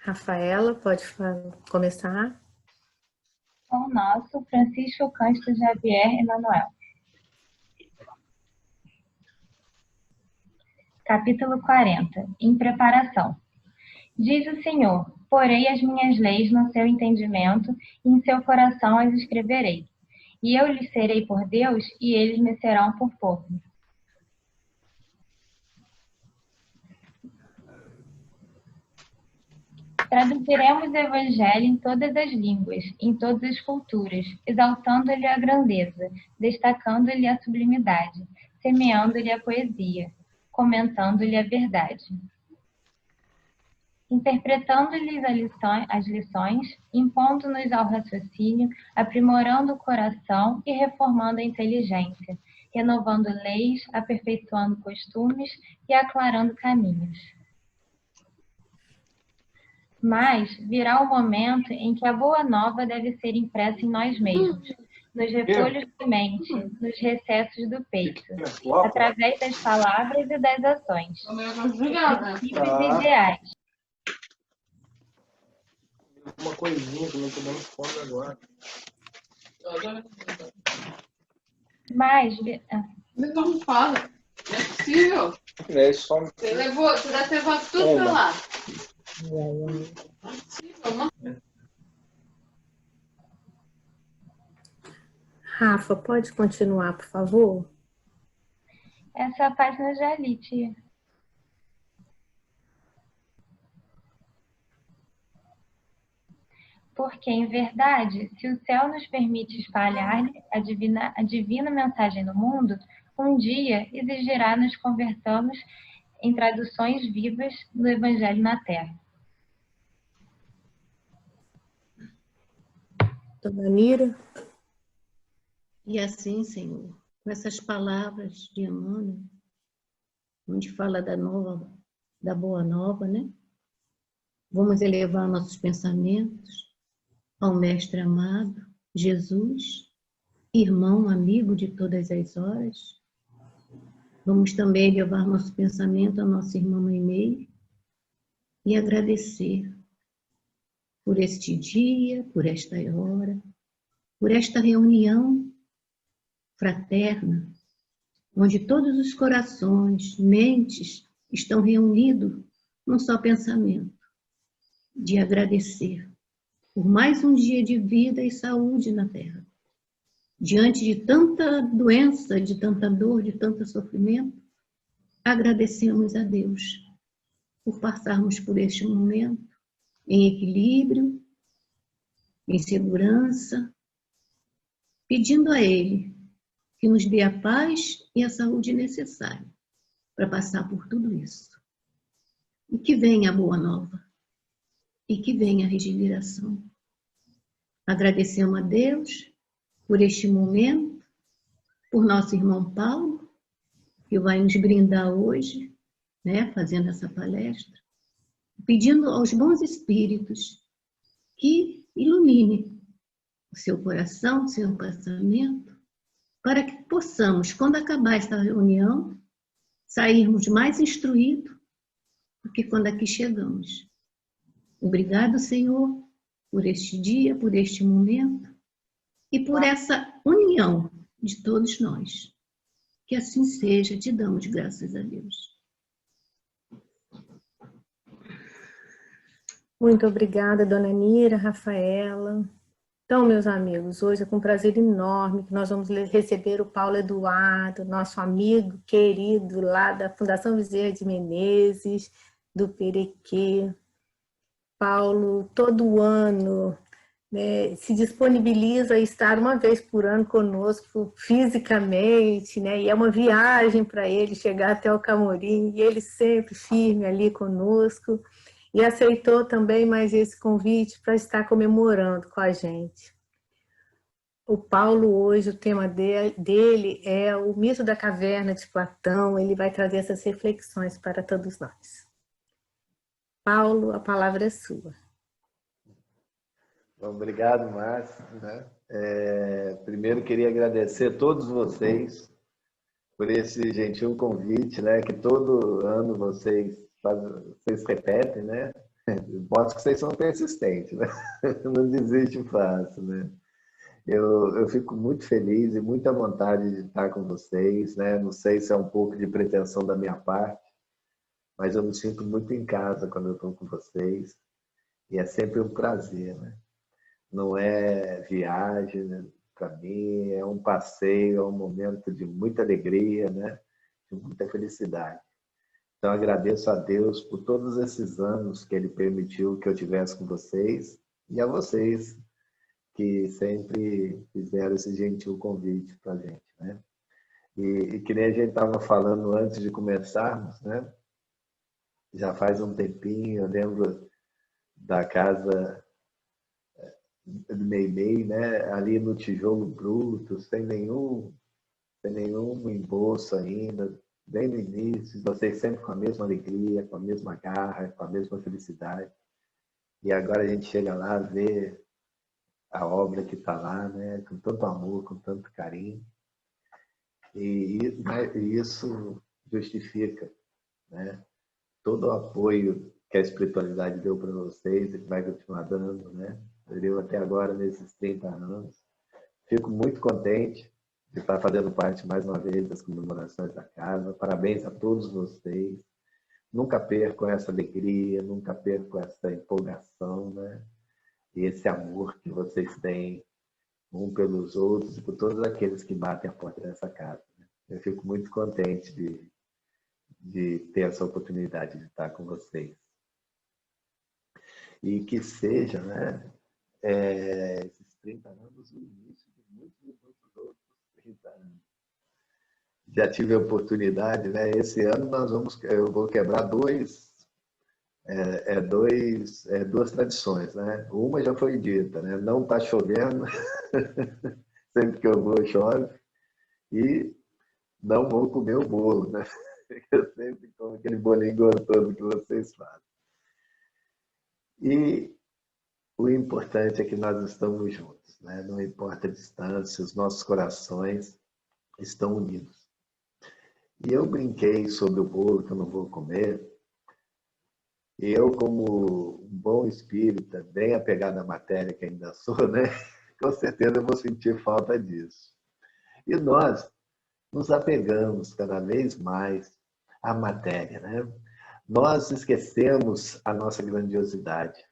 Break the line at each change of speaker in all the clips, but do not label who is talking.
Rafaela, pode começar.
Pão Nosso, Francisco Cândido Xavier Emanuel. Capítulo 40. Em preparação. Diz o Senhor: porei as minhas leis no seu entendimento e em seu coração as escreverei. E eu lhes serei por Deus e eles me serão por povo. Traduziremos o Evangelho em todas as línguas, em todas as culturas, exaltando-lhe a grandeza, destacando-lhe a sublimidade, semeando-lhe a poesia, comentando-lhe a verdade. Interpretando-lhes as lições, impondo-nos ao raciocínio, aprimorando o coração e reformando a inteligência, renovando leis, aperfeiçoando costumes e aclarando caminhos. Mas virá o momento em que a boa nova deve ser impressa em nós mesmos, nos repolhos da mente, nos recessos do peito, através das palavras e das ações, dos princípios e ideais.
Uma coisinha que eu não tô dando fome agora.
Mas...
Não fala. Não é possível.
É só...
Você deve ter levado tudo pra lá.
Rafa, pode continuar, por favor?
Essa página já li, tia. Porque, em verdade, se o céu nos permite espalhar-lhe a divina mensagem no mundo, um dia exigirá nos convertamos em traduções vivas do Evangelho na Terra.
Dona Mira?
E assim, Senhor, com essas palavras de Emmanuel, onde fala da boa nova, né? Vamos elevar nossos pensamentos ao Mestre amado, Jesus, irmão, amigo de todas as horas. Vamos também elevar nosso pensamento à nossa irmã Mãe Meire e agradecer por este dia, por esta hora, por esta reunião fraterna, onde todos os corações, mentes estão reunidos num só pensamento, de agradecer por mais um dia de vida e saúde na Terra. Diante de tanta doença, de tanta dor, de tanto sofrimento, agradecemos a Deus por passarmos por este momento em equilíbrio, em segurança, pedindo a Ele que nos dê a paz e a saúde necessária para passar por tudo isso. E que venha a boa nova. E que venha a regeneração. Agradecemos a Deus por este momento, por nosso irmão Paulo, que vai nos brindar hoje, né, fazendo essa palestra, pedindo aos bons espíritos que ilumine o seu coração, o seu pensamento, para que possamos, quando acabar esta reunião, sairmos mais instruídos do que quando aqui chegamos. Obrigado, Senhor, por este dia, por este momento e por essa união de todos nós. Que assim seja, te damos graças a Deus.
Muito obrigada, Dona Nira, Rafaela. Então, meus amigos, hoje é com prazer enorme que nós vamos receber o Paulo Eduardo, nosso amigo querido lá da Fundação Bezerra de Menezes, do Perequê. Paulo, todo ano, né, se disponibiliza a estar uma vez por ano conosco fisicamente, né, e é uma viagem para ele chegar até o Camorim, e ele sempre firme ali conosco. E aceitou também mais esse convite para estar comemorando com a gente. O Paulo hoje, o tema dele é o mito da caverna de Platão, ele vai trazer essas reflexões para todos nós. Paulo, a palavra é sua.
Obrigado, Márcio. Primeiro queria agradecer a todos vocês por esse gentil convite, né, que todo ano vocês repetem, né? Mostra que vocês são persistentes, né? Não desiste fácil, né? Eu fico muito feliz e muita vontade de estar com vocês, né? Não sei se é um pouco de pretensão da minha parte, mas eu me sinto muito em casa quando eu estou com vocês. E é sempre um prazer, né? Não é viagem, né? Para mim é um passeio, é um momento de muita alegria, né? De muita felicidade. Então agradeço a Deus por todos esses anos que Ele permitiu que eu tivesse com vocês e a vocês que sempre fizeram esse gentil convite para a gente, né? E que nem a gente estava falando antes de começarmos, né? Já faz um tempinho, eu lembro da casa do Meimei, né? Ali no tijolo bruto, sem nenhum embolso ainda, bem no início, vocês sempre com a mesma alegria, com a mesma garra, com a mesma felicidade. E agora a gente chega lá, vê a obra que está lá, né? Com tanto amor, com tanto carinho. E isso justifica, né? Todo o apoio que a espiritualidade deu para vocês e que vai continuar dando, né? Deu até agora nesses 30 anos. Fico muito contente de estar fazendo parte mais uma vez das comemorações da casa. Parabéns a todos vocês. Nunca perco essa alegria, nunca perco essa empolgação, né? E esse amor que vocês têm um pelos outros e por todos aqueles que batem a porta dessa casa, né? Eu fico muito contente de ter essa oportunidade de estar com vocês. E que seja, né, esses 30 anos o início de muitos outros 30 anos. Já tive a oportunidade, né? Esse ano eu vou quebrar duas tradições, né? Uma já foi dita, né? Não está chovendo, sempre que eu vou chove, e não vou comer o bolo, né? Eu sempre como aquele bolinho gostoso que vocês fazem. E o importante é que nós estamos juntos, né? Não importa a distância, os nossos corações estão unidos. E eu brinquei sobre o bolo que eu não vou comer. E eu, como um bom espírita, bem apegado à matéria que ainda sou, né? Com certeza eu vou sentir falta disso. E nós nos apegamos cada vez mais à matéria, né? Nós esquecemos a nossa grandiosidade.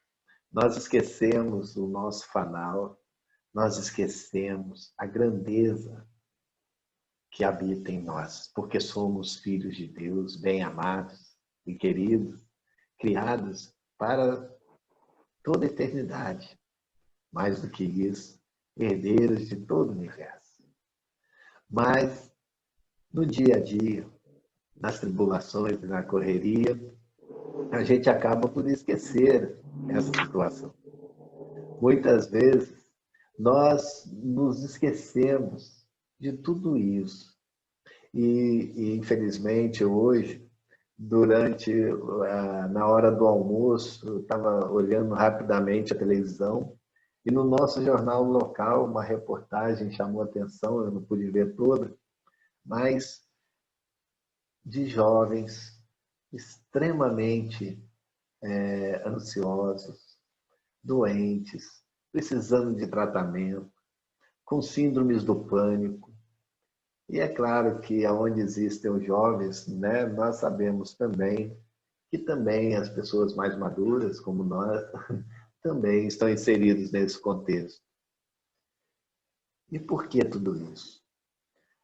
Nós esquecemos o nosso fanal. Nós esquecemos a grandeza que habita em nós, porque somos filhos de Deus, bem-amados e queridos, criados para toda a eternidade. Mais do que isso, herdeiros de todo o universo. Mas, no dia a dia, nas tribulações e na correria, a gente acaba por esquecer essa situação. Muitas vezes, nós nos esquecemos de tudo isso. E infelizmente, hoje, na hora do almoço, eu estava olhando rapidamente a televisão e no nosso jornal local uma reportagem chamou a atenção, eu não pude ver toda, mas de jovens extremamente ansiosos, doentes, precisando de tratamento, com síndromes do pânico. E é claro que onde existem os jovens, né, nós sabemos também que também as pessoas mais maduras, como nós, também estão inseridos nesse contexto. E por que tudo isso?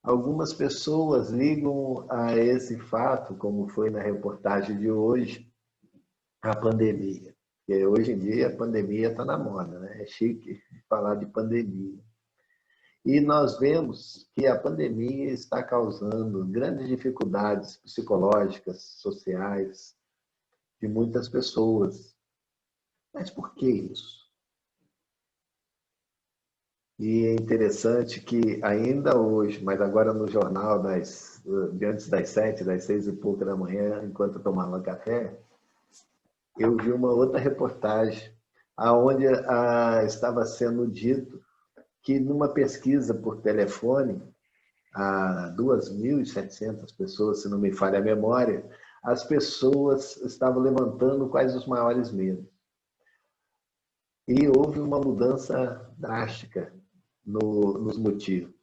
Algumas pessoas ligam a esse fato, como foi na reportagem de hoje, a pandemia. Porque hoje em dia a pandemia está na moda, né? É chique falar de pandemia. E nós vemos que a pandemia está causando grandes dificuldades psicológicas, sociais, de muitas pessoas. Mas por que isso? E é interessante que ainda hoje, mas agora no jornal, antes das 7, das 6 e pouca da manhã, enquanto eu tomava café, eu vi uma outra reportagem onde estava sendo dito que numa pesquisa por telefone, a 2.700 pessoas, se não me falha a memória, as pessoas estavam levantando quais os maiores medos. E houve uma mudança drástica nos motivos.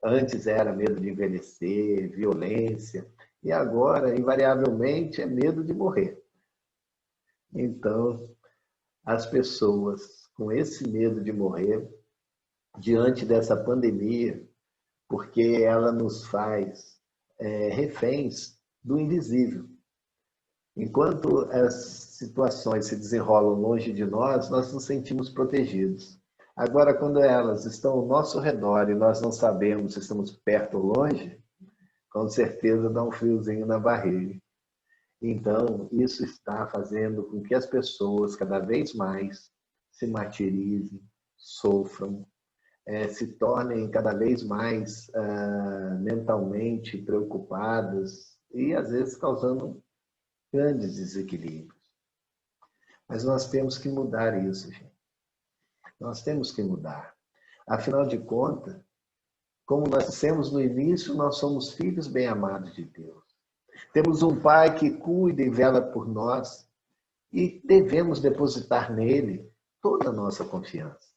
Antes era medo de envelhecer, violência, e agora, invariavelmente, é medo de morrer. Então, as pessoas com esse medo de morrer, diante dessa pandemia, porque ela nos faz reféns do invisível. Enquanto as situações se desenrolam longe de nós, nós nos sentimos protegidos. Agora, quando elas estão ao nosso redor e nós não sabemos se estamos perto ou longe, com certeza dá um friozinho na barriga. Então, isso está fazendo com que as pessoas cada vez mais se martirizem, sofram, se tornem cada vez mais mentalmente preocupadas e, às vezes, causando grandes desequilíbrios. Mas nós temos que mudar isso, gente. Nós temos que mudar. Afinal de contas, como nós dissemos no início, nós somos filhos bem-amados de Deus. Temos um Pai que cuida e vela por nós e devemos depositar nele toda a nossa confiança.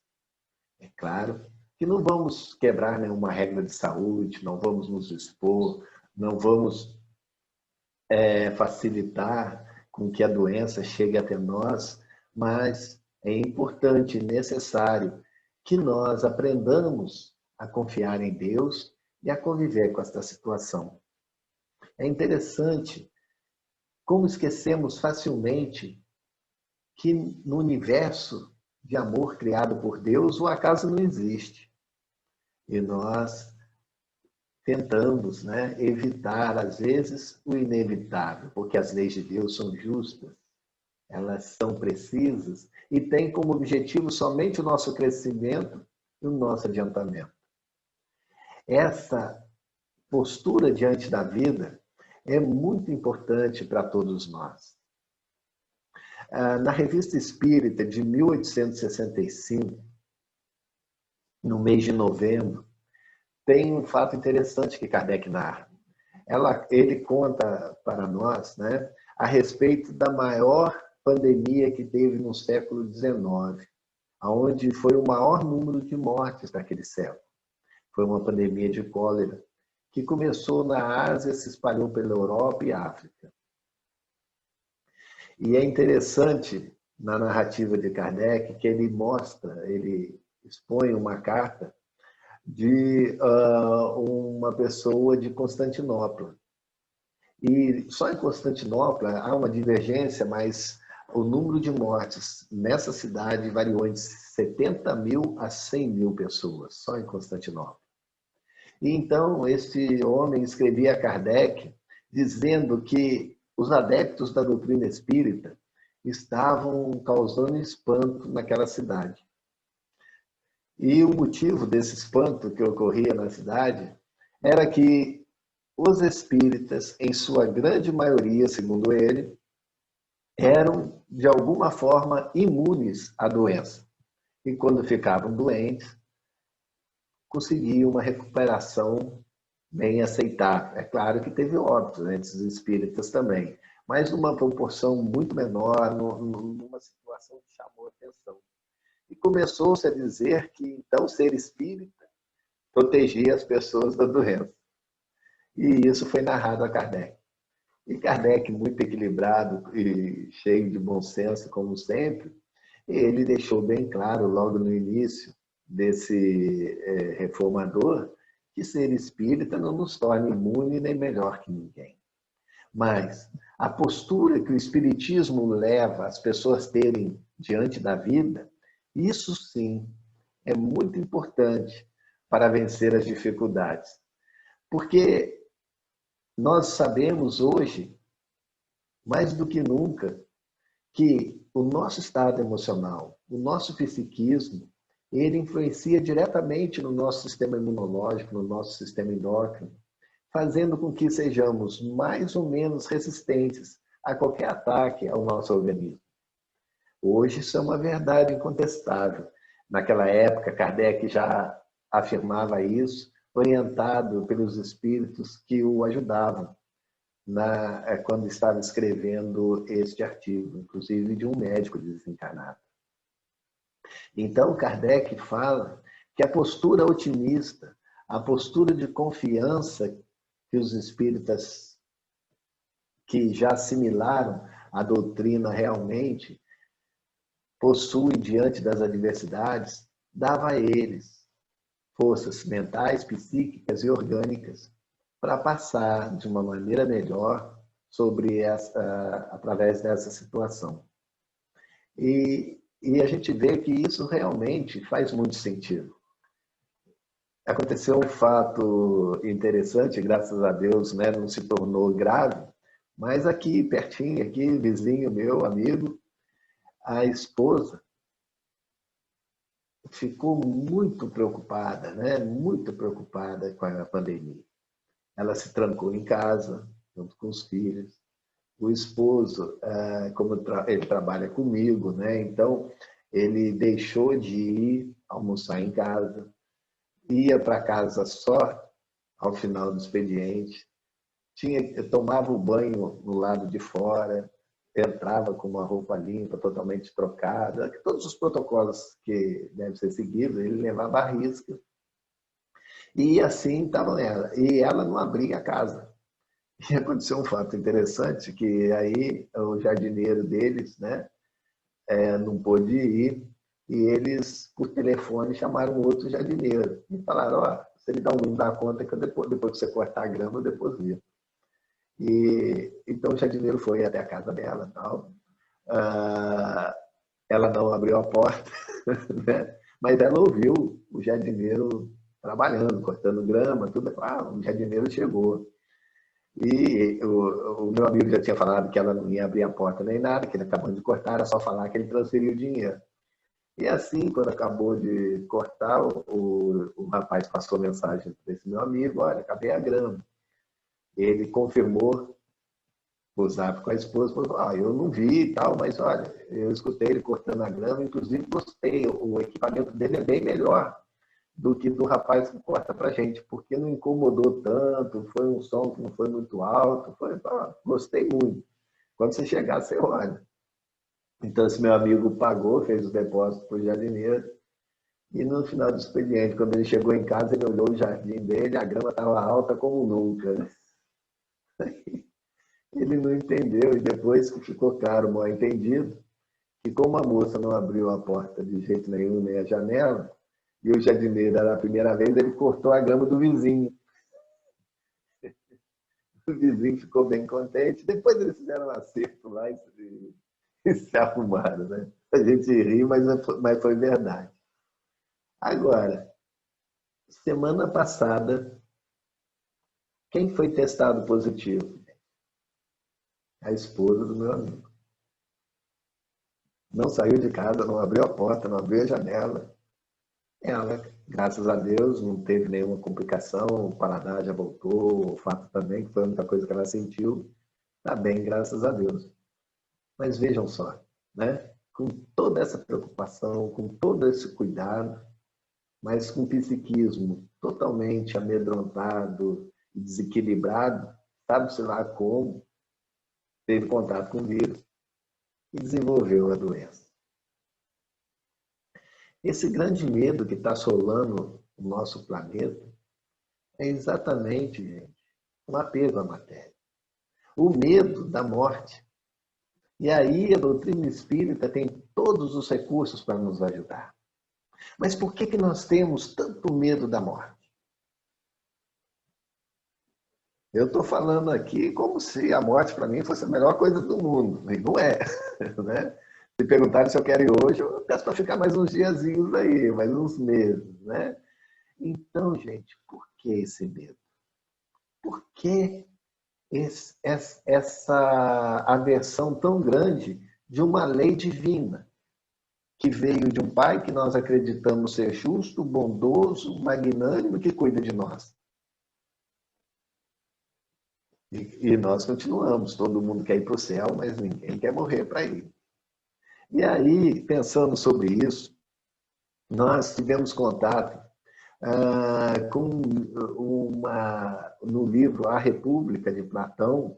É claro que não vamos quebrar nenhuma regra de saúde, não vamos nos expor, não vamos facilitar com que a doença chegue até nós, mas é importante e necessário que nós aprendamos a confiar em Deus e a conviver com esta situação. É interessante como esquecemos facilmente que no universo de amor criado por Deus, o acaso não existe. E nós tentamos evitar, às vezes, o inevitável, porque as leis de Deus são justas, elas são precisas e têm como objetivo somente o nosso crescimento e o nosso adiantamento. Essa postura diante da vida é muito importante para todos nós. Na Revista Espírita de 1865, no mês de novembro, tem um fato interessante que Kardec narra. Ele conta para nós a respeito da maior pandemia que teve no século XIX, onde foi o maior número de mortes naquele século. Foi uma pandemia de cólera que começou na Ásia, se espalhou pela Europa e África. E é interessante, na narrativa de Kardec, que ele expõe uma carta de uma pessoa de Constantinopla. E só em Constantinopla há uma divergência, mas o número de mortes nessa cidade variou entre 70 mil a 100 mil pessoas, só em Constantinopla. E então, este homem escrevia a Kardec dizendo que os adeptos da doutrina espírita estavam causando espanto naquela cidade. E o motivo desse espanto que ocorria na cidade era que os espíritas, em sua grande maioria, segundo ele, eram, de alguma forma, imunes à doença. E quando ficavam doentes, conseguiam uma recuperação bem aceitável. É claro que teve óbitos entre os espíritas também, mas numa proporção muito menor, numa situação que chamou a atenção. E começou-se a dizer que, então, ser espírita protegia as pessoas da doença. E isso foi narrado a Kardec. E Kardec, muito equilibrado e cheio de bom senso, como sempre, ele deixou bem claro, logo no início desse reformador, que ser espírita não nos torna imune nem melhor que ninguém. Mas a postura que o espiritismo leva as pessoas terem diante da vida, isso sim é muito importante para vencer as dificuldades. Porque nós sabemos hoje, mais do que nunca, que o nosso estado emocional, o nosso psiquismo, ele influencia diretamente no nosso sistema imunológico, no nosso sistema endócrino, fazendo com que sejamos mais ou menos resistentes a qualquer ataque ao nosso organismo. Hoje isso é uma verdade incontestável. Naquela época, Kardec já afirmava isso, orientado pelos espíritos que o ajudavam. quando estava escrevendo este artigo, inclusive de um médico desencarnado. Então, Kardec fala que a postura otimista, a postura de confiança que os espíritas que já assimilaram a doutrina realmente possuem diante das adversidades, dava a eles forças mentais, psíquicas e orgânicas para passar de uma maneira melhor através dessa situação. E a gente vê que isso realmente faz muito sentido. Aconteceu um fato interessante, graças a Deus, né, não se tornou grave, mas aqui, pertinho, aqui, vizinho meu, amigo, a esposa ficou muito preocupada, né, muito preocupada com a pandemia. Ela se trancou em casa, junto com os filhos. O esposo, como ele trabalha comigo, né, então ele deixou de ir almoçar em casa, ia para casa só ao final do expediente, tomava o banho no lado de fora, entrava com uma roupa limpa, totalmente trocada, todos os protocolos que devem ser seguidos, ele levava à risca. E assim estava ela. E ela não abria a casa. E aconteceu um fato interessante, que aí o jardineiro deles, né, não pôde ir, e eles, por telefone, chamaram outro jardineiro. E falaram, ó, você me dá conta que depois que você cortar a grama, eu deposito. E então o jardineiro foi até a casa dela. Tal. Ela não abriu a porta, né? Mas ela ouviu o jardineiro trabalhando, cortando grama, tudo. O jardineiro chegou. E o meu amigo já tinha falado que ela não ia abrir a porta nem nada, que ele acabou de cortar, era só falar que ele transferiu o dinheiro. E assim, quando acabou de cortar, o rapaz passou mensagem para esse meu amigo, olha, acabei a grama. Ele confirmou o zap com a esposa, falou, eu não vi e tal, mas olha, eu escutei ele cortando a grama, inclusive gostei, o equipamento dele é bem melhor do que do rapaz que corta pra gente, porque não incomodou tanto, foi um som que não foi muito alto, gostei muito. Quando você chegar, você olha. Então, esse meu amigo pagou, fez o depósito para o jardineiro, e no final do expediente, quando ele chegou em casa, ele olhou o jardim dele, a grama estava alta como nunca. Né? Ele não entendeu, e depois que ficou claro, mal entendido, que como a moça não abriu a porta de jeito nenhum, nem a janela, e o jardineiro era a primeira vez, ele cortou a grama do vizinho. O vizinho ficou bem contente, depois eles fizeram um acerto lá e se arrumaram, né? A gente ri, mas foi verdade. Agora, semana passada, quem foi testado positivo? A esposa do meu amigo. Não saiu de casa, não abriu a porta, não abriu a janela. Ela, graças a Deus, não teve nenhuma complicação, o paladar já voltou, o fato também, que foi a única coisa que ela sentiu. Está bem, graças a Deus. Mas vejam só, né? Com toda essa preocupação, com todo esse cuidado, mas com psiquismo totalmente amedrontado e desequilibrado, sabe-se lá como, teve contato com o vírus e desenvolveu a doença. Esse grande medo que está assolando o nosso planeta é exatamente, gente, um apego à matéria. O medo da morte. E aí a doutrina espírita tem todos os recursos para nos ajudar. Mas por que nós temos tanto medo da morte? Eu estou falando aqui como se a morte para mim fosse a melhor coisa do mundo. E não é. Né? Se perguntarem se eu quero ir hoje, eu peço para ficar mais uns diazinhos aí, mais uns meses. Né? Então, gente, por que esse medo? Por que essa aversão tão grande de uma lei divina que veio de um Pai que nós acreditamos ser justo, bondoso, magnânimo, que cuida de nós? E nós continuamos, todo mundo quer ir para o céu, mas ninguém quer morrer para ir. E aí, pensando sobre isso, nós tivemos contato no livro A República, de Platão,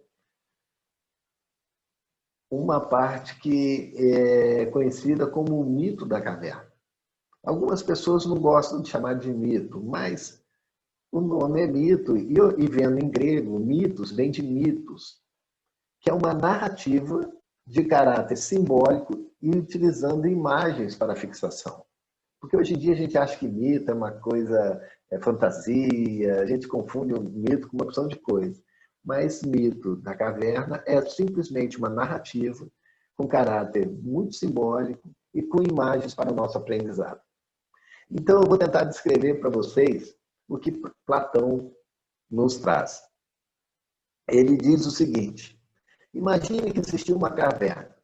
uma parte que é conhecida como o mito da caverna. Algumas pessoas não gostam de chamar de mito, mas o nome é mito, e vendo em grego, mitos vem de mitos, que é uma narrativa de caráter simbólico e utilizando imagens para fixação. Porque hoje em dia a gente acha que mito é uma coisa, é fantasia, a gente confunde o mito com uma opção de coisa. Mas mito da caverna é simplesmente uma narrativa com caráter muito simbólico e com imagens para o nosso aprendizado. Então eu vou tentar descrever para vocês o que Platão nos traz. Ele diz o seguinte: imagine que existia uma caverna.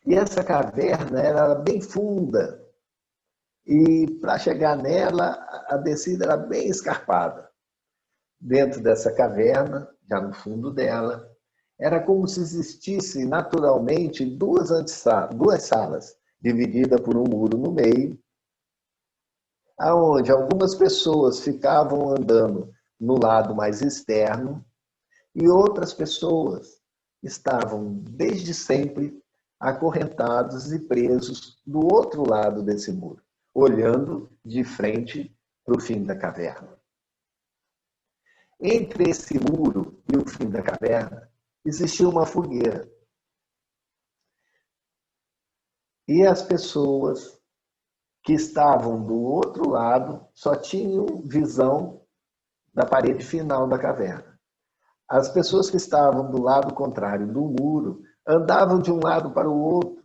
E essa caverna era bem funda. E para chegar nela, a descida era bem escarpada. Dentro dessa caverna, já no fundo dela, era como se existisse naturalmente duas salas, divididas por um muro no meio, aonde algumas pessoas ficavam andando no lado mais externo e outras pessoas estavam desde sempre acorrentados e presos do outro lado desse muro, olhando de frente para o fim da caverna. Entre esse muro e o fim da caverna existia uma fogueira. E as pessoas que estavam do outro lado só tinham visão da parede final da caverna. As pessoas que estavam do lado contrário do muro andavam de um lado para o outro.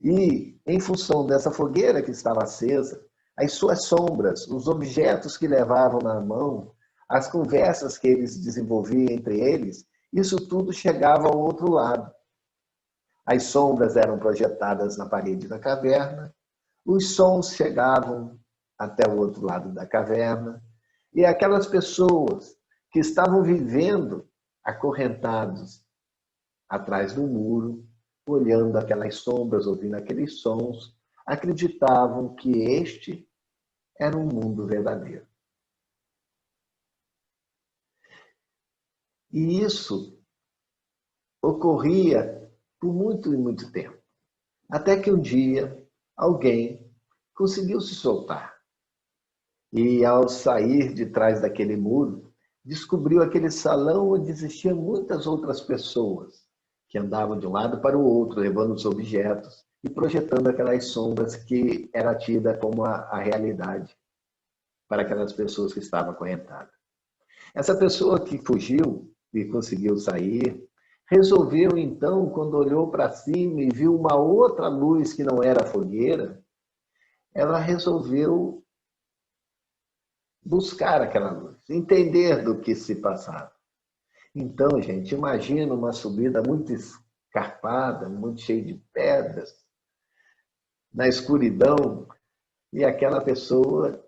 E, em função dessa fogueira que estava acesa, as suas sombras, os objetos que levavam na mão, as conversas que eles desenvolviam entre eles, isso tudo chegava ao outro lado. As sombras eram projetadas na parede da caverna, os sons chegavam até o outro lado da caverna, e aquelas pessoas que estavam vivendo acorrentados atrás do muro, olhando aquelas sombras, ouvindo aqueles sons, acreditavam que este era um mundo verdadeiro. E isso ocorria por muito e muito tempo. Até que um dia, alguém conseguiu se soltar. E ao sair de trás daquele muro, descobriu aquele salão onde existiam muitas outras pessoas que andavam de um lado para o outro, levando os objetos e projetando aquelas sombras que era tida como a realidade para aquelas pessoas que estavam acorrentadas. Essa pessoa que fugiu e conseguiu sair, resolveu então, quando olhou para cima e viu uma outra luz que não era a fogueira, ela resolveu buscar aquela luz, entender do que se passava. Então, gente, imagina uma subida muito escarpada, muito cheia de pedras, na escuridão, e aquela pessoa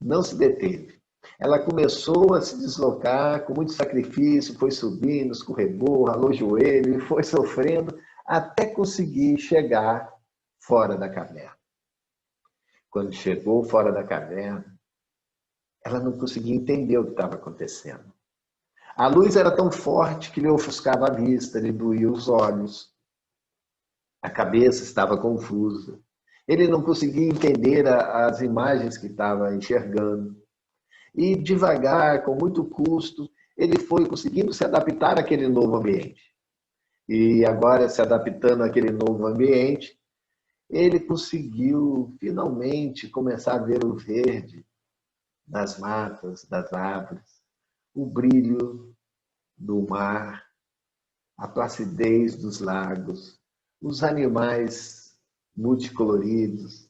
não se deteve. Ela começou a se deslocar com muito sacrifício, foi subindo, escorregou, ralou o joelho, e foi sofrendo até conseguir chegar fora da caverna. Quando chegou fora da caverna, ela não conseguia entender o que estava acontecendo. A luz era tão forte que lhe ofuscava a vista, lhe doía os olhos. A cabeça estava confusa. Ele não conseguia entender as imagens que estava enxergando. E devagar, com muito custo, ele foi conseguindo se adaptar àquele novo ambiente. E agora, se adaptando àquele novo ambiente, ele conseguiu finalmente começar a ver o verde das matas, das árvores, o brilho do mar, a placidez dos lagos, os animais multicoloridos,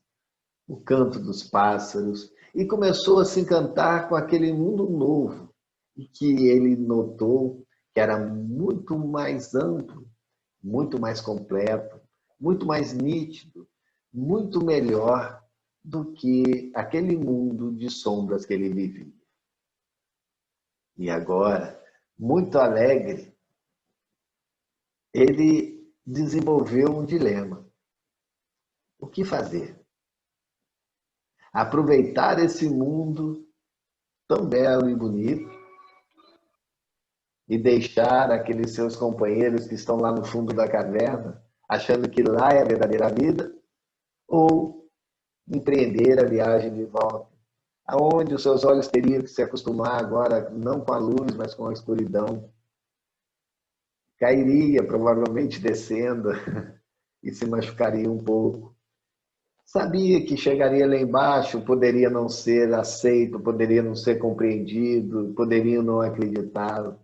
o canto dos pássaros, e começou a se encantar com aquele mundo novo, e que ele notou que era muito mais amplo, muito mais completo, muito mais nítido, muito melhor do que aquele mundo de sombras que ele vivia. E agora, muito alegre, ele desenvolveu um dilema. O que fazer? Aproveitar esse mundo tão belo e bonito e deixar aqueles seus companheiros que estão lá no fundo da caverna, achando que lá é a verdadeira vida, ou empreender a viagem de volta, aonde os seus olhos teriam que se acostumar agora, não com a luz, mas com a escuridão. Cairia, provavelmente descendo, e se machucaria um pouco. Sabia que chegaria lá embaixo, poderia não ser aceito, poderia não ser compreendido, poderiam não acreditá-lo,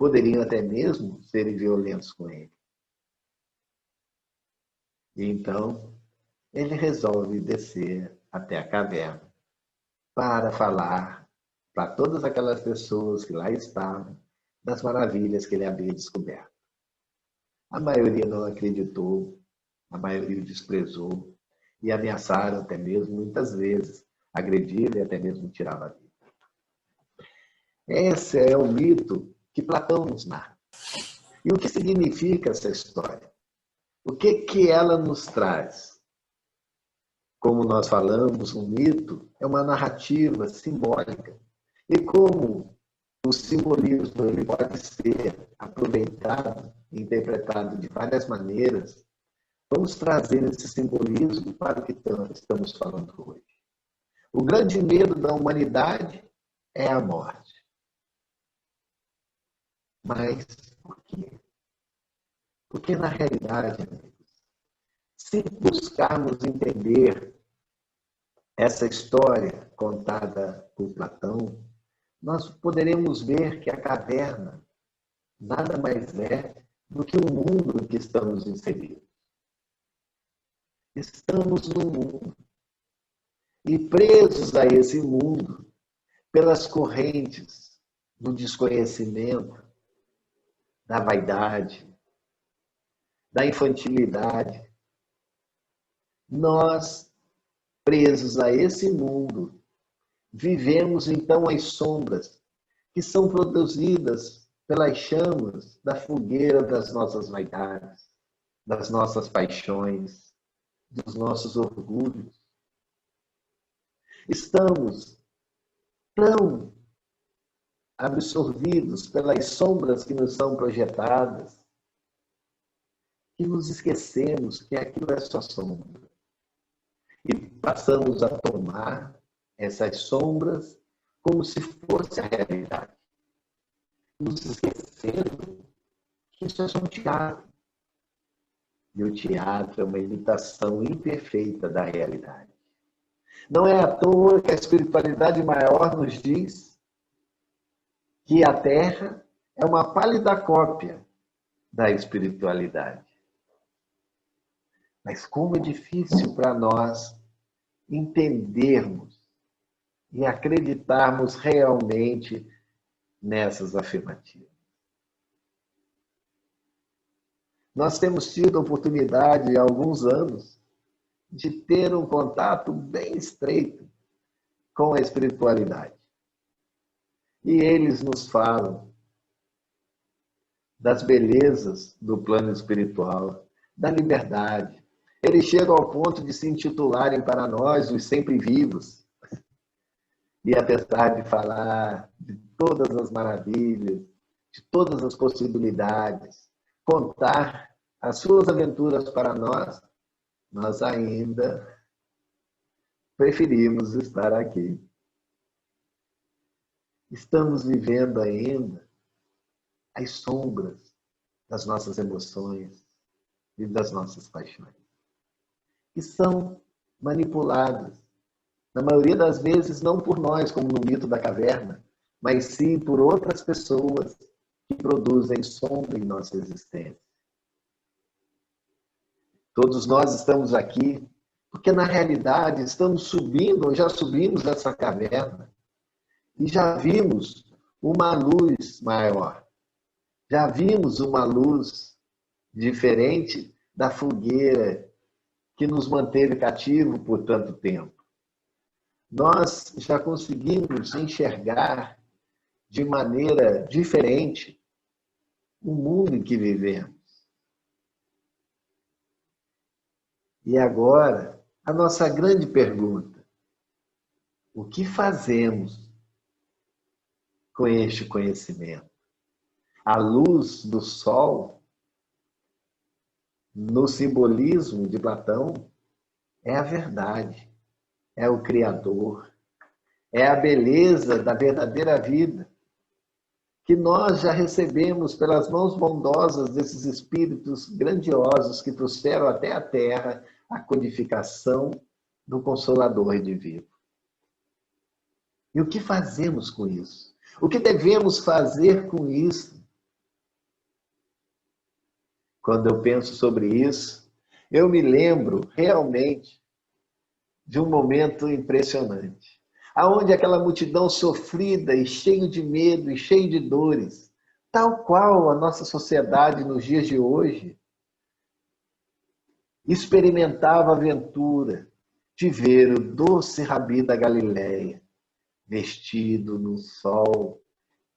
poderiam até mesmo serem violentos com ele. E então, ele resolve descer até a caverna para falar para todas aquelas pessoas que lá estavam das maravilhas que ele havia descoberto. A maioria não acreditou, a maioria desprezou e ameaçaram até mesmo, muitas vezes, agredir e até mesmo tirar a vida. Esse é o mito que Platão nos narra. E o que significa essa história? O que ela nos traz? Como nós falamos, um mito é uma narrativa simbólica. E como o simbolismo ele pode ser aproveitado e interpretado de várias maneiras, vamos trazer esse simbolismo para o que estamos falando hoje. O grande medo da humanidade é a morte. Mas por quê? Porque, na realidade, amigos, se buscarmos entender essa história contada por Platão, nós poderemos ver que a caverna nada mais é do que o mundo em que estamos inseridos. Estamos no mundo e presos a esse mundo pelas correntes do desconhecimento, da vaidade, da infantilidade. Nós, presos a esse mundo, vivemos então as sombras que são produzidas pelas chamas da fogueira das nossas vaidades, das nossas paixões, dos nossos orgulhos. Estamos tão absorvidos pelas sombras que nos são projetadas que nos esquecemos que aquilo é só sombra. E passamos a tomar essas sombras como se fosse a realidade. Nos esquecendo que isso é só um teatro. E o teatro é uma imitação imperfeita da realidade. Não é à toa que a espiritualidade maior nos diz que a Terra é uma pálida cópia da espiritualidade. Mas como é difícil para nós entendermos e acreditarmos realmente nessas afirmativas. Nós temos tido a oportunidade, há alguns anos, de ter um contato bem estreito com a espiritualidade. E eles nos falam das belezas do plano espiritual, da liberdade. Eles chegam ao ponto de se intitularem para nós os sempre vivos. E apesar de falar de todas as maravilhas, de todas as possibilidades, contar as suas aventuras para nós, nós ainda preferimos estar aqui. Estamos vivendo ainda as sombras das nossas emoções e das nossas paixões, que são manipuladas, na maioria das vezes, não por nós, como no mito da caverna, mas sim por outras pessoas que produzem sombra em nossa existência. Todos nós estamos aqui porque, na realidade, estamos subindo, ou já subimos essa caverna, e já vimos uma luz maior. Já vimos uma luz diferente da fogueira que nos manteve cativo por tanto tempo. Nós já conseguimos enxergar de maneira diferente o mundo em que vivemos. E agora, a nossa grande pergunta: o que fazemos com este conhecimento? A luz do sol, no simbolismo de Platão, é a verdade, é o Criador, é a beleza da verdadeira vida, que nós já recebemos pelas mãos bondosas desses espíritos grandiosos que trouxeram até a Terra a codificação do Consolador Divino. E o que fazemos com isso? O que devemos fazer com isso? Quando eu penso sobre isso, eu me lembro realmente de um momento impressionante, aonde aquela multidão sofrida e cheio de medo e cheio de dores, tal qual a nossa sociedade nos dias de hoje, experimentava a aventura de ver o doce Rabi da Galileia, vestido no sol,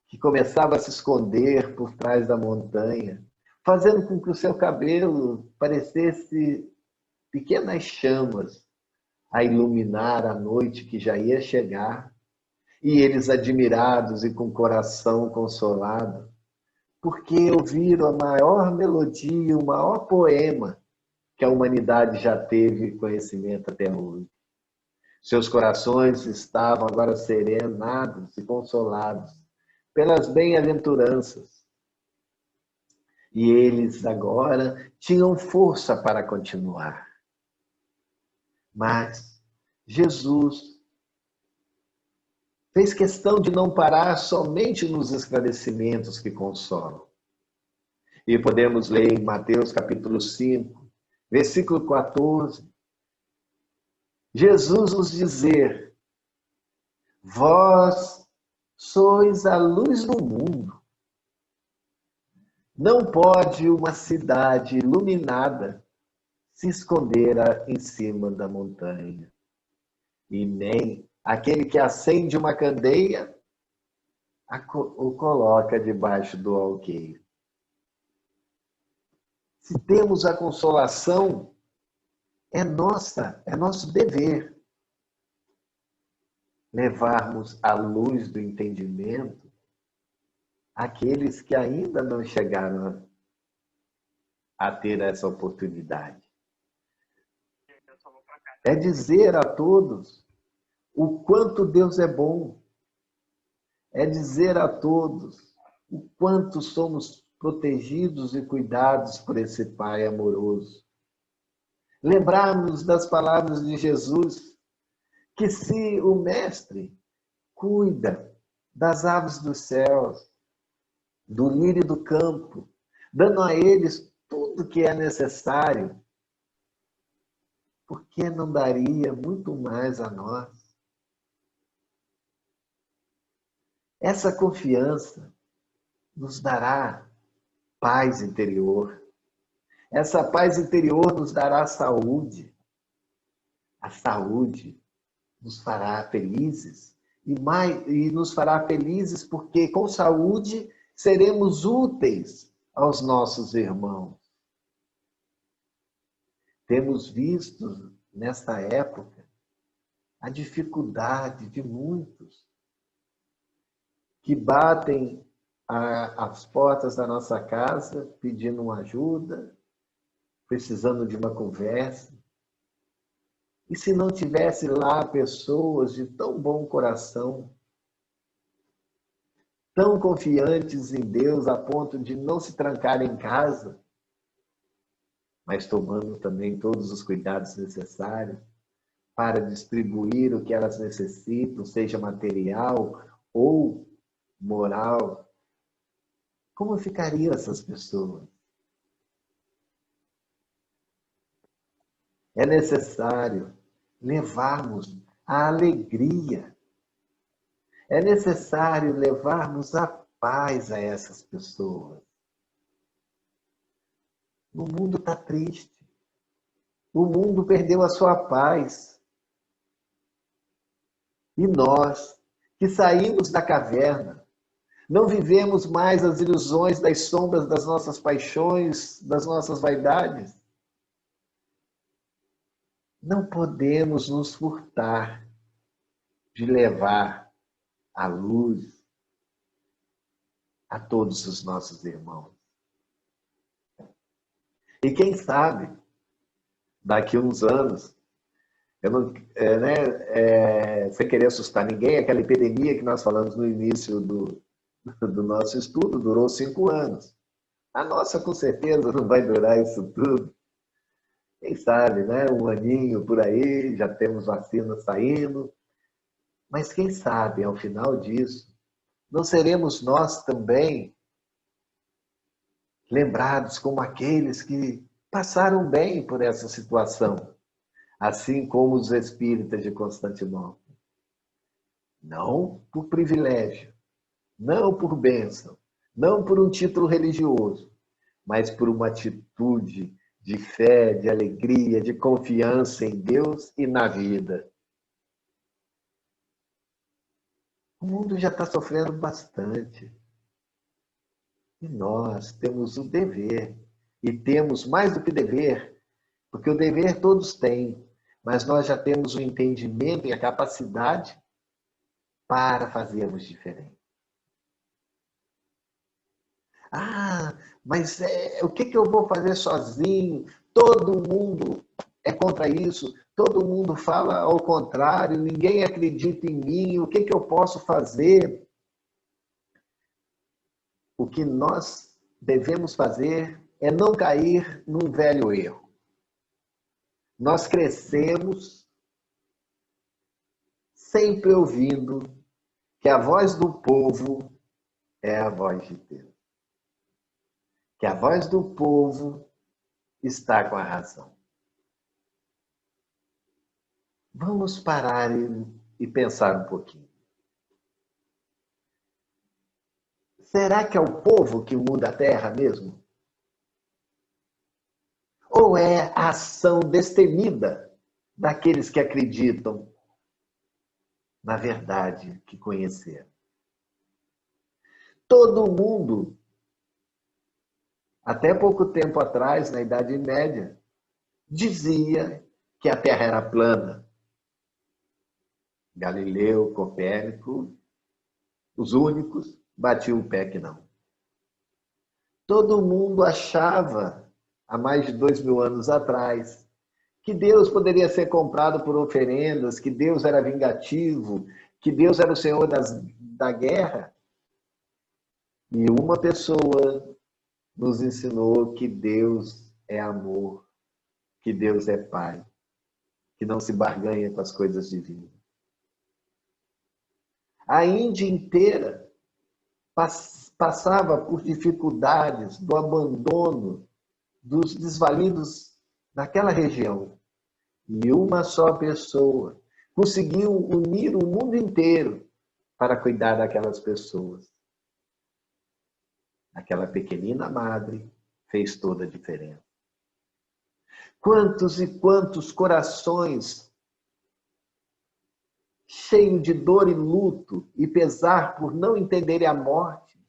que começava a se esconder por trás da montanha, fazendo com que o seu cabelo parecesse pequenas chamas a iluminar a noite que já ia chegar, e eles admirados e com o coração consolado, porque ouviram a maior melodia, o maior poema que a humanidade já teve conhecimento até hoje. Seus corações estavam agora serenados e consolados pelas bem-aventuranças. E eles agora tinham força para continuar. Mas Jesus fez questão de não parar somente nos esclarecimentos que consolam. E podemos ler em Mateus capítulo 5, versículo 14, Jesus nos dizer: vós sois a luz do mundo. Não pode uma cidade iluminada se esconder em cima da montanha. E nem aquele que acende uma candeia o coloca debaixo do alqueire. Se temos a consolação, é nosso dever levarmos a luz do entendimento àqueles que ainda não chegaram a ter essa oportunidade. É dizer a todos o quanto Deus é bom. É dizer a todos o quanto somos protegidos e cuidados por esse Pai amoroso. Lembrarmos das palavras de Jesus, que se o Mestre cuida das aves dos céus, do lírio do campo, dando a eles tudo que é necessário, por que não daria muito mais a nós? Essa confiança nos dará paz interior. Essa paz interior nos dará saúde. A saúde nos fará felizes e nos fará felizes porque com saúde seremos úteis aos nossos irmãos. Temos visto nesta época a dificuldade de muitos que batem as portas da nossa casa pedindo uma ajuda, precisando de uma conversa. E se não tivesse lá pessoas de tão bom coração, tão confiantes em Deus a ponto de não se trancar em casa, mas tomando também todos os cuidados necessários para distribuir o que elas necessitam, seja material ou moral, como ficariam essas pessoas? É necessário levarmos a alegria. É necessário levarmos a paz a essas pessoas. O mundo está triste. O mundo perdeu a sua paz. E nós, que saímos da caverna, não vivemos mais as ilusões das sombras das nossas paixões, das nossas vaidades. Não podemos nos furtar de levar a luz a todos os nossos irmãos. E quem sabe, daqui a uns anos, eu não, sem querer assustar ninguém, aquela epidemia que nós falamos no início do nosso estudo durou 5 anos. A nossa, com certeza, não vai durar isso tudo. Quem sabe, né? 1 aninho por aí, já temos vacina saindo. Mas quem sabe, ao final disso, não seremos nós também lembrados como aqueles que passaram bem por essa situação, assim como os espíritas de Constantinopla. Não por privilégio, não por bênção, não por um título religioso, mas por uma atitude de fé, de alegria, de confiança em Deus e na vida. O mundo já está sofrendo bastante. E nós temos o dever, e temos mais do que dever, porque o dever todos têm, mas nós já temos o entendimento e a capacidade para fazermos diferente. Ah, mas o que eu vou fazer sozinho? Todo mundo é contra isso, todo mundo fala ao contrário, ninguém acredita em mim, o que eu posso fazer? O que nós devemos fazer é não cair num velho erro. Nós crescemos sempre ouvindo que a voz do povo é a voz de Deus. Que a voz do povo está com a razão. Vamos parar e pensar um pouquinho. Será que é o povo que muda a terra mesmo? Ou é a ação destemida daqueles que acreditam na verdade que conheceram? Todo mundo, até pouco tempo atrás, na Idade Média, dizia que a Terra era plana. Galileu, Copérnico, os únicos, batiam o pé que não. Todo mundo achava, há mais de 2000 anos atrás, que Deus poderia ser comprado por oferendas, que Deus era vingativo, que Deus era o Senhor da guerra. E uma pessoa nos ensinou que Deus é amor, que Deus é Pai, que não se barganha com as coisas divinas. A Índia inteira passava por dificuldades do abandono dos desvalidos naquela região. E uma só pessoa conseguiu unir o mundo inteiro para cuidar daquelas pessoas. Aquela pequenina madre fez toda a diferença. Quantos e quantos corações cheios de dor e luto e pesar por não entenderem a morte,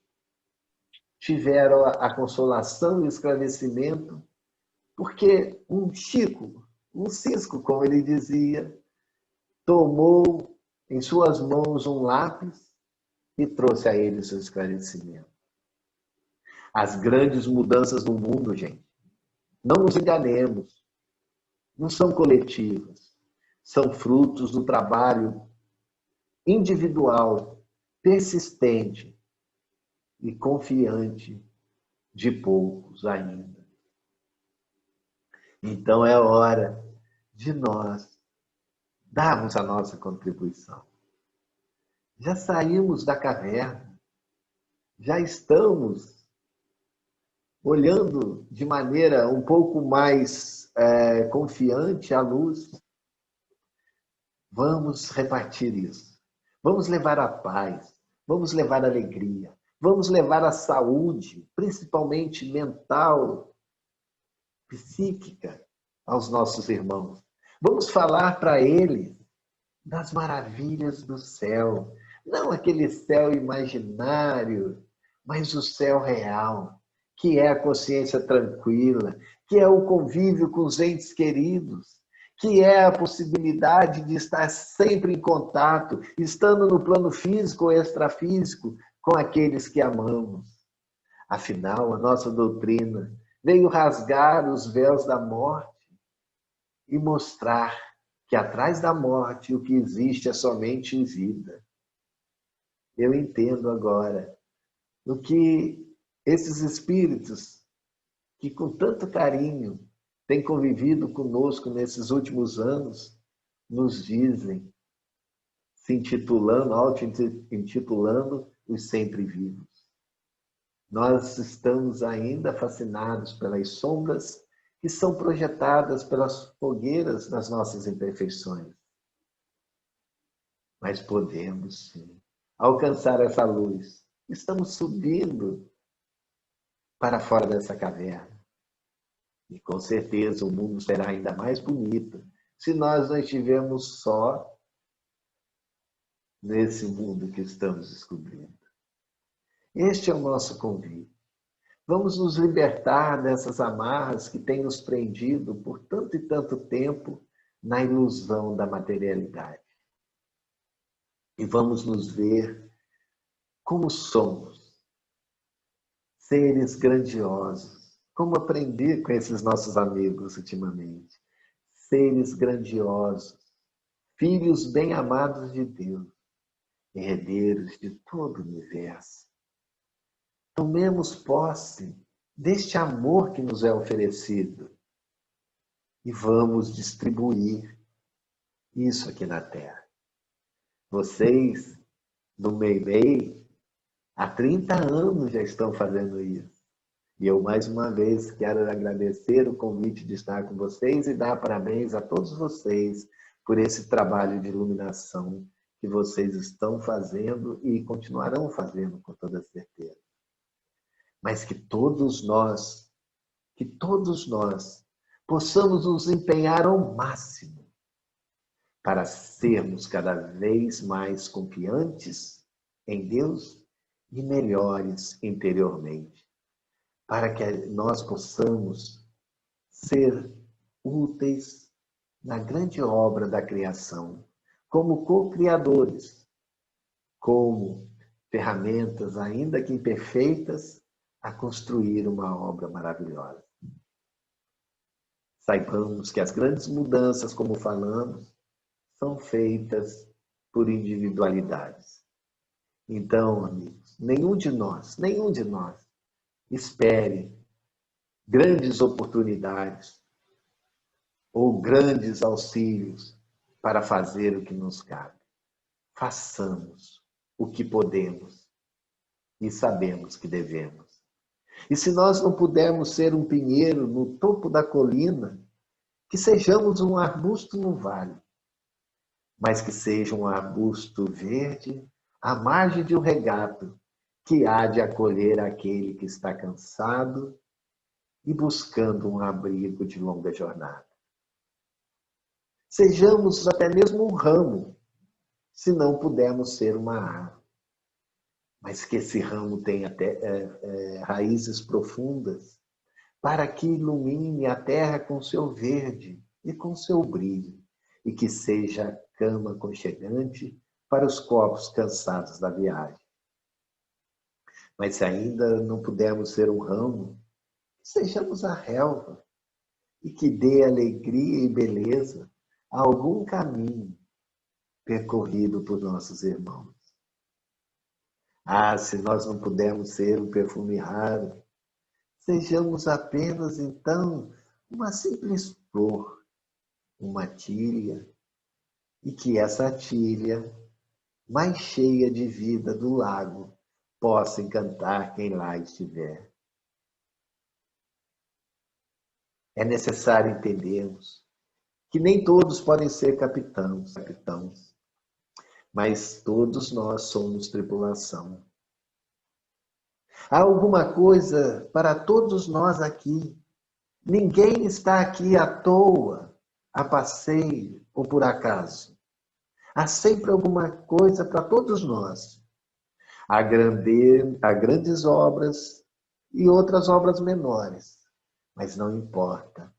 tiveram a consolação e o esclarecimento, porque um Chico, um Cisco, como ele dizia, tomou em suas mãos um lápis e trouxe a ele o seu esclarecimento. As grandes mudanças no mundo, gente, não nos enganemos, não são coletivas, são frutos do trabalho individual, persistente e confiante de poucos ainda. Então é hora de nós darmos a nossa contribuição. Já saímos da caverna, já estamos olhando de maneira um pouco mais confiante à luz. Vamos repartir isso. Vamos levar a paz, vamos levar a alegria, vamos levar a saúde, principalmente mental, psíquica, aos nossos irmãos. Vamos falar para eles das maravilhas do céu. Não aquele céu imaginário, mas o céu real, que é a consciência tranquila, que é o convívio com os entes queridos, que é a possibilidade de estar sempre em contato, estando no plano físico ou extrafísico, com aqueles que amamos. Afinal, a nossa doutrina veio rasgar os véus da morte e mostrar que atrás da morte o que existe é somente vida. Eu entendo agora o que esses espíritos que com tanto carinho têm convivido conosco nesses últimos anos nos dizem, se intitulando, auto-intitulando os sempre vivos. Nós estamos ainda fascinados pelas sombras que são projetadas pelas fogueiras das nossas imperfeições. Mas podemos, sim, alcançar essa luz. Estamos subindo para fora dessa caverna. E com certeza o mundo será ainda mais bonito se nós não estivermos só nesse mundo que estamos descobrindo. Este é o nosso convite. Vamos nos libertar dessas amarras que têm nos prendido por tanto e tanto tempo na ilusão da materialidade. E vamos nos ver como somos, seres grandiosos, como aprendi com esses nossos amigos ultimamente, seres grandiosos, filhos bem amados de Deus, herdeiros de todo o universo. Tomemos posse deste amor que nos é oferecido e vamos distribuir isso aqui na Terra. Vocês, do Meimei, há 30 anos já estão fazendo isso. E eu, mais uma vez, quero agradecer o convite de estar com vocês e dar parabéns a todos vocês por esse trabalho de iluminação que vocês estão fazendo e continuarão fazendo, com toda certeza. Mas que todos nós possamos nos empenhar ao máximo para sermos cada vez mais confiantes em Deus e melhores interiormente, para que nós possamos ser úteis na grande obra da criação, como co-criadores, como ferramentas, ainda que imperfeitas, a construir uma obra maravilhosa. Saibamos que as grandes mudanças, como falamos, são feitas por individualidades. Então, amigos, nenhum de nós espere grandes oportunidades ou grandes auxílios para fazer o que nos cabe. Façamos o que podemos e sabemos que devemos. E se nós não pudermos ser um pinheiro no topo da colina, que sejamos um arbusto no vale, mas que seja um arbusto verde à margem de um regato, que há de acolher aquele que está cansado e buscando um abrigo de longa jornada. Sejamos até mesmo um ramo, se não pudermos ser uma árvore. Mas que esse ramo tenha raízes profundas, para que ilumine a terra com seu verde e com seu brilho, e que seja cama aconchegante para os corpos cansados da viagem. Mas se ainda não pudermos ser um ramo, sejamos a relva, e que dê alegria e beleza a algum caminho percorrido por nossos irmãos. Ah, se nós não pudermos ser um perfume raro, sejamos apenas, então, uma simples flor, uma tília, e que essa tília, mais cheia de vida do lago, possa encantar quem lá estiver. É necessário entendermos que nem todos podem ser capitães, mas todos nós somos tripulação. Há alguma coisa para todos nós aqui. Ninguém está aqui à toa, a passeio ou por acaso. Há sempre alguma coisa para todos nós. Há grandes obras e outras obras menores. Mas não importa.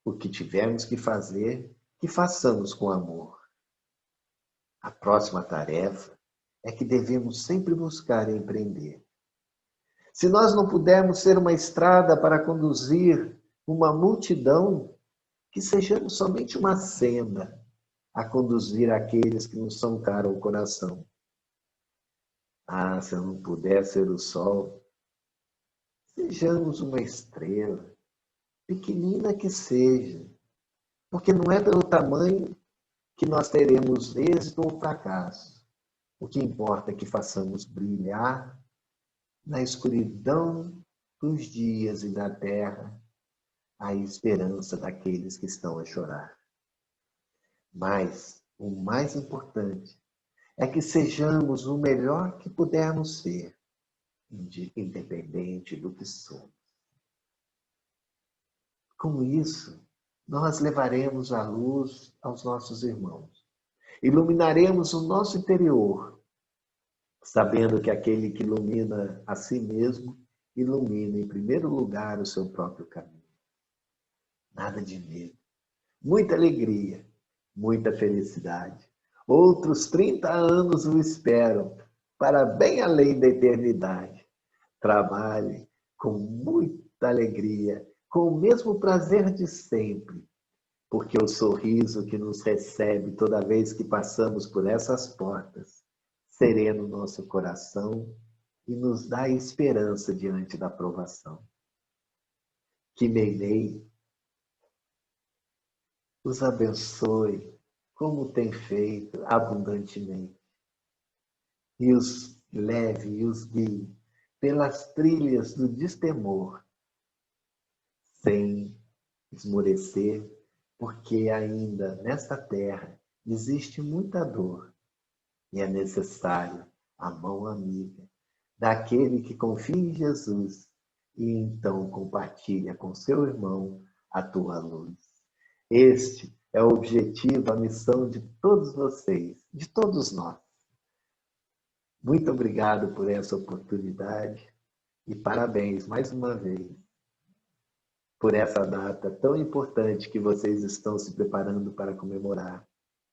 O que tivermos que fazer, que façamos com amor. A próxima tarefa é que devemos sempre buscar empreender. Se nós não pudermos ser uma estrada para conduzir uma multidão, que sejamos somente uma senda a conduzir aqueles que nos são caros ao coração. Ah, se eu não puder ser o sol, sejamos uma estrela, pequenina que seja, porque não é pelo tamanho que nós teremos êxito ou fracasso. O que importa é que façamos brilhar na escuridão dos dias e da terra a esperança daqueles que estão a chorar. Mas o mais importante é que sejamos o melhor que pudermos ser, independente do que somos. Com isso, nós levaremos a luz aos nossos irmãos. Iluminaremos o nosso interior, sabendo que aquele que ilumina a si mesmo, ilumina em primeiro lugar o seu próprio caminho. Nada de medo, muita alegria, muita felicidade. Outros 30 anos o esperam, para bem além da eternidade. Trabalhe com muita alegria, com o mesmo prazer de sempre, porque o sorriso que nos recebe toda vez que passamos por essas portas serena o nosso coração e nos dá esperança diante da provação. Que Meilei os abençoe, como tem feito abundantemente, e os leve e os guie pelas trilhas do destemor, sem esmorecer, porque ainda nesta terra existe muita dor e é necessário a mão amiga daquele que confia em Jesus e então compartilha com seu irmão a tua luz. Este é o objetivo, a missão de todos vocês, de todos nós. Muito obrigado por essa oportunidade e parabéns mais uma vez por essa data tão importante que vocês estão se preparando para comemorar,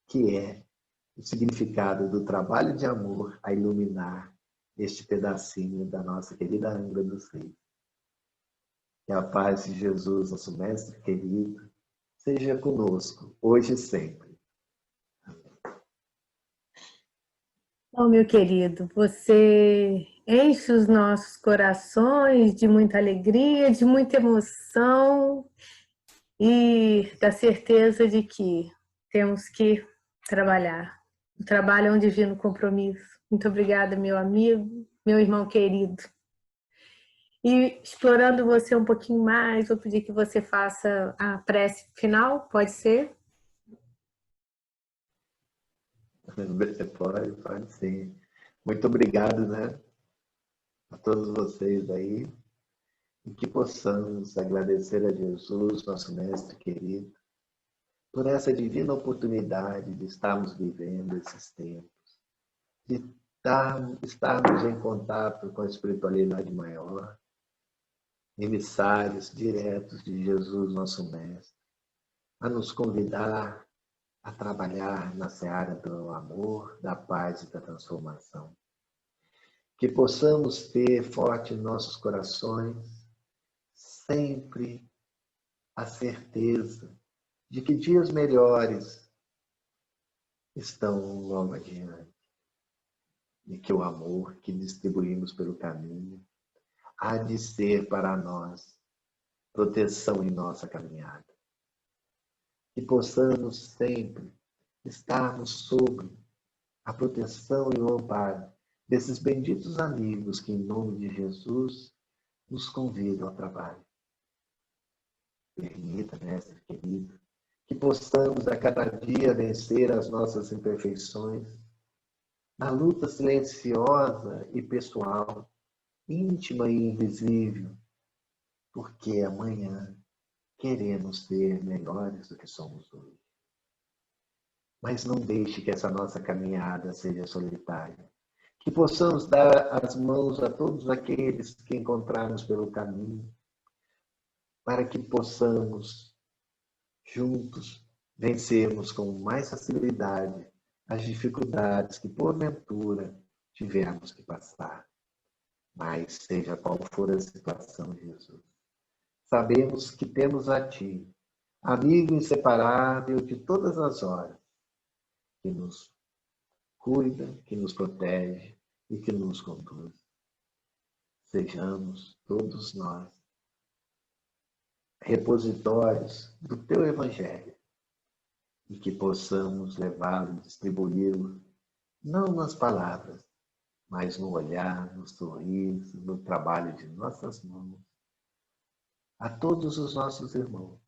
que é o significado do trabalho de amor a iluminar este pedacinho da nossa querida Angra dos Reis. Que a paz de Jesus, nosso mestre querido, seja conosco, hoje e sempre.
Bom, meu querido, você enche os nossos corações de muita alegria, de muita emoção e da certeza de que temos que trabalhar. O trabalho é um divino compromisso. Muito obrigada, meu amigo, meu irmão querido. E explorando você um pouquinho mais, vou pedir que você faça a prece final, pode ser?
Pode sim. Muito obrigado, né, a todos vocês aí, e que possamos agradecer a Jesus, nosso mestre querido, por essa divina oportunidade de estarmos vivendo esses tempos, de estarmos em contato com a espiritualidade maior, emissários diretos de Jesus, nosso mestre, a nos convidar a trabalhar na seara do amor, da paz e da transformação. Que possamos ter forte em nossos corações sempre a certeza de que dias melhores estão logo adiante e que o amor que distribuímos pelo caminho há de ser para nós proteção em nossa caminhada. Que possamos sempre estarmos sob a proteção e o amparo desses benditos amigos que, em nome de Jesus, nos convidam ao trabalho. Permita, mestre querido, que possamos a cada dia vencer as nossas imperfeições na luta silenciosa e pessoal, íntima e invisível, porque amanhã queremos ser melhores do que somos hoje. Mas não deixe que essa nossa caminhada seja solitária. Que possamos dar as mãos a todos aqueles que encontrarmos pelo caminho, para que possamos, juntos, vencermos com mais facilidade as dificuldades que, porventura, tivermos que passar. Mas seja qual for a situação, Jesus, sabemos que temos a Ti, amigo inseparável de todas as horas, que nos cuida, que nos protege e que nos conduz. Sejamos todos nós repositórios do Teu Evangelho e que possamos levá-lo, distribuí-lo, não nas palavras, mas no olhar, no sorriso, no trabalho de nossas mãos, a todos os nossos irmãos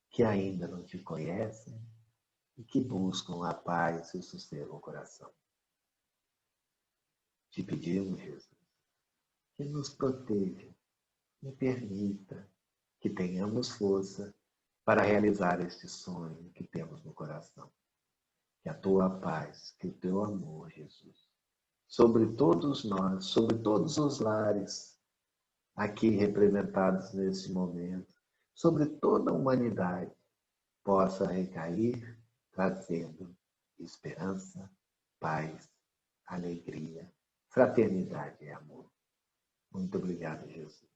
que ainda não Te conhecem e que buscam a paz e o sossego ao coração. Te pedimos, Jesus, que nos proteja e permita que tenhamos força para realizar este sonho que temos no coração. Que a Tua paz, que o Teu amor, Jesus, sobre todos nós, sobre todos os lares aqui representados nesse momento, sobre toda a humanidade, possa recair, trazendo esperança, paz, alegria, fraternidade e amor. Muito obrigado, Jesus.